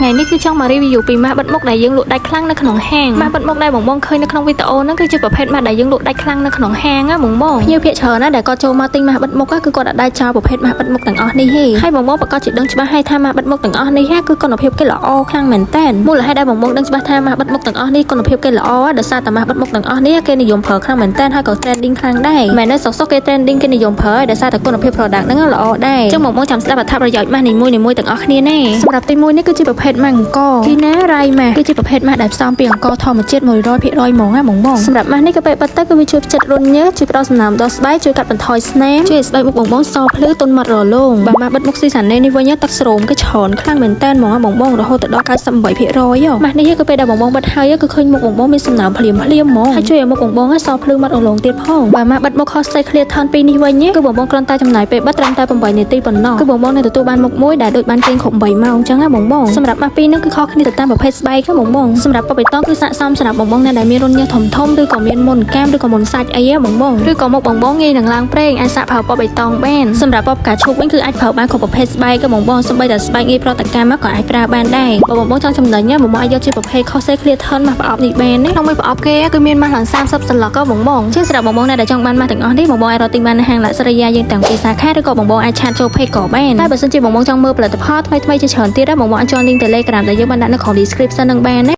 ថ្ងៃនេះគឺចង់មករីវីយូពីម៉ាស់បិទមុខដែលយើងលក់ដាច់ខ្លាំងនៅក្នុងហាងម៉ាស់បិទមុខដែលបងបងឃើញនៅក្នុងវីដេអូហ្នឹងគឺជាប្រភេទម៉ាស់ដែលយើងលក់ដាច់ខ្លាំងនៅក្នុងហាងណាបងបងភ្ញៀវភាគច្រើនណាដែលគាត់ចូលមកទិញម៉ាស់បិទមុខគឺគាត់អាចចោលប្រភេទម៉ាស់បិទមុខទាំងអស់នេះហេហើយបងបងប្រកាសជាដឹងច្បាស់ហើយថាម៉ាស់បិទមុខទាំងអស់នេះគឺគុណភាពគេល្អខ្លាំងមែនតើមូលហេតុដែលបងបងដឹងច្បាស់ថាម៉ាស់បិទមុខទាំងអស់នេះគុណភាពគេល្អដោយសារតែម៉ាស់បិទមុខទាំងអស់នេះគេនិយមប្រើខ្លាំងមែនតើហើយក៏ trending ខ្លាំងដែរមែនទេសុកគេ trending គេនិយមប្រើដោយសារតែគុណភាព product ហ្នឹងល្អដែរអញ្ចឹងបងបងចាំស្ដាប់អត្ថប្រយោជន៍ម៉ាស់នីមួយៗទាំងអស់គ្នាណាសម្រាប់ទី1នេះគឺជាប្រភេទម៉ាស់អង្គគីណារ៉ៃម៉ាស់គឺជាប្រភេទម៉ាស់ដែលផ្សំពីអង្គធម្មជាតិ 100% ហ្មងណាបងបងសម្រាប់ម៉ាស់នេះក៏ពេលបាត់ទៅគឺវាជួយផ្ចិតរុនញើសជួយផ្ដល់សំណើមដល់ស្បែកជួយកាត់បន្ថយស្នាមជួយឲ្យស្បែកមុខបងបងសភ្លឺទន់មាត់រលោងបើម៉ាស់បិទមុខស៊ីសាណេនេះវិញទឹកស្រោមគឺច្រើនខ្លាំងមែនតើហ្មងណាបងបងរហូតដល់ 98% ម៉ាស់នេះគឺពេលដែលបងបងបិទហើយគឺឃើញមុខបងបងមានសំណើមភ្លាមហ្មងហើយជួយឲ្យមុខបងបងសភ្លឺមាត់រលោងទៀតផងបើម៉ាស់បិទមុខ Hot Stay Clear Turn 2នេះវិញគឺបងបងគ្រាន់តែចំណាយពេលបិទត្រឹមតែ8នាទីប៉ុណ្ណោះគឺបងបងនឹងទទួលបានមុខមួយដែលដូចបានគេងគ្រប់8ម៉ោងអញ្ចឹងណាបងបងសម្រាប់ម៉ាស់ពីរនេះគឺខុសគ្នាទៅតាមប្រភេទស្បែកណាបងបងសម្រាប់ពពបៃតងគឺស័ក្តិសមសម្រាប់បងបងអ្នកដែលមានរុនញើសធំឬក៏មានមុនកាមឬក៏មុនសាច់អីបងបងឬក៏មុខបងបងងាយនឹងឡើងប្រេងអាចសាកប្រើពពបៃតងបានសម្រាប់ពពផ្កាឈូកវិញគឺអាចប្រើបានគ្រប់ប្រភេទស្បែកបងបងសូម្បីតែស្បែកងាយប្រតិកម្មក៏អាចប្រើបានដែរបើបងបងចង់ចំណេញបងបងអាចយកជាប្រភេទ Hot Stay Clear Turn ម៉ាស់ប្រអប់នេះបានណាក្នុងមួយប្រអប់គេគឺមានម៉ាស់ឡើង30សន្លឹកបងបងជាសម្រាប់បងបងអ្នកដែលចង់បានម៉ាស់ទាំងអស់នេះបងបងអាចរកទិញបាននៅហាង Lazada យើងទាំងពីរសាខាឬក៏បងបងអាចឆាតចូល page ក៏បានតែបើសិនជាបងបងចង់មើលផលិតផលថ្មីៗជាច្រើនទៀតបងបងអាចចុះ link Telegram ដែលយើងបានដាក់នៅក្នុង description នឹងបានណា